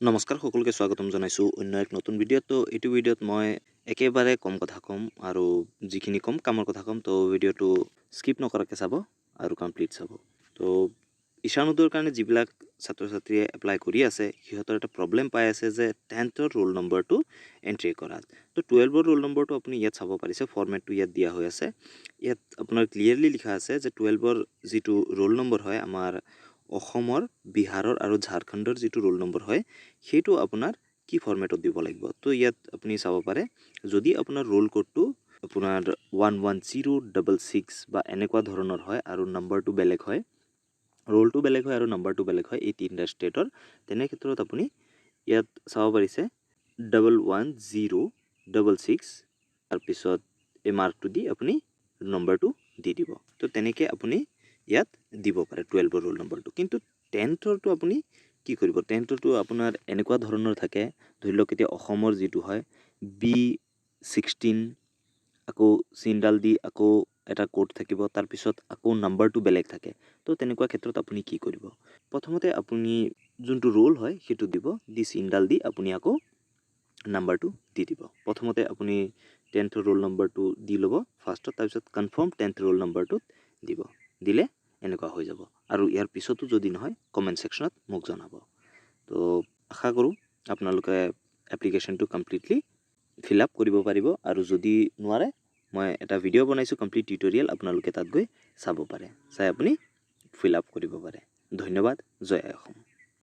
নমস্কাৰ সকলোকে স্বাগতম জনাইছো অন্য এক নতুন ভিডিঅ'। তো এইটো ভিডিঅ'ত মই একেবাৰে কম কথা কম আৰু যিখিনি কম কামৰ কথা কম, তো ভিডিঅ'টো স্কিপ নকৰাকৈ চাব আৰু কমপ্লিট চাব। তো ঈশানোদৰ কাৰণে যিবিলাক ছাত্ৰ ছাত্ৰীয়ে এপ্লাই কৰি আছে সিহঁতৰ এটা প্ৰব্লেম পাই আছে যে 10ৰ ৰোল নম্বৰটো এণ্ট্ৰি কৰাত। তো 12ৰ ৰোল নম্বৰটো আপুনি ইয়াত চাব পাৰিছে, ফৰ্মেটটো ইয়াত দিয়া হৈ আছে। ইয়াত আপোনাৰ ক্লিয়াৰলি লিখা আছে যে 12ৰ যিটো ৰোল নম্বৰ হয় আমাৰ অসমৰ, বিহাৰৰ আৰু ঝাৰখণ্ডৰ যিটো ৰোল নম্বৰ হয় সেইটো আপোনাৰ কি ফৰ্মেটত দিব লাগিব। তো ইয়াত আপুনি চাব পাৰে, যদি আপোনাৰ ৰোল কোডটো আপোনাৰ 11066 বা এনেকুৱা ধৰণৰ হয় আৰু নম্বৰটো বেলেগ হয়, ৰোলটো বেলেগ হয় আৰু নম্বৰটো বেলেগ হয় এই তিনিটা ষ্টেটৰ, তেনে ক্ষেত্ৰত আপুনি ইয়াত চাব পাৰিছে 11066 তাৰপিছত এই মাৰ্কটো দি আপুনি নম্বৰটো দি দিব। তো তেনেকৈ আপুনি ইয়াত দিব পাৰে 12ৰ ৰোল নম্বৰটো। কিন্তু 10থৰটো আপুনি কি কৰিব, 10থৰটো আপোনাৰ এনেকুৱা ধৰণৰ থাকে, ধৰি লওক এতিয়া অসমৰ যিটো হয় B16, আকৌ চিনডাল দি আকৌ এটা কোড থাকিব, তাৰপিছত আকৌ নাম্বাৰটো বেলেগ থাকে। তো তেনেকুৱা ক্ষেত্ৰত আপুনি কি কৰিব, প্ৰথমতে আপুনি যোনটো ৰোল হয় সেইটো দিব, দি চিনডাল দি আপুনি আকৌ নাম্বাৰটো দি দিব। প্ৰথমতে আপুনি 10th ৰোল নম্বৰটো দি ল'ব ফাৰ্ষ্টত, তাৰপিছত কনফাৰ্ম 10th ৰোল নম্বৰটোত দিব, দিলে এনেকুৱা হৈ যাব। আৰু ইয়াৰ পিছতো যদি নহয় কমেণ্ট ছেকশ্যনত মোক জনাব। তো আশা কৰোঁ আপোনালোকে এপ্লিকেশ্যনটো কমপ্লিটলি ফিল আপ কৰিব পাৰিব, আৰু যদি নোৱাৰে মই এটা ভিডিঅ' বনাইছোঁ কমপ্লিট টিউটৰিয়েল, আপোনালোকে তাত গৈ চাব পাৰে, চাই আপুনি ফিল আপ কৰিব পাৰে। ধন্যবাদ। জয় আই অসম।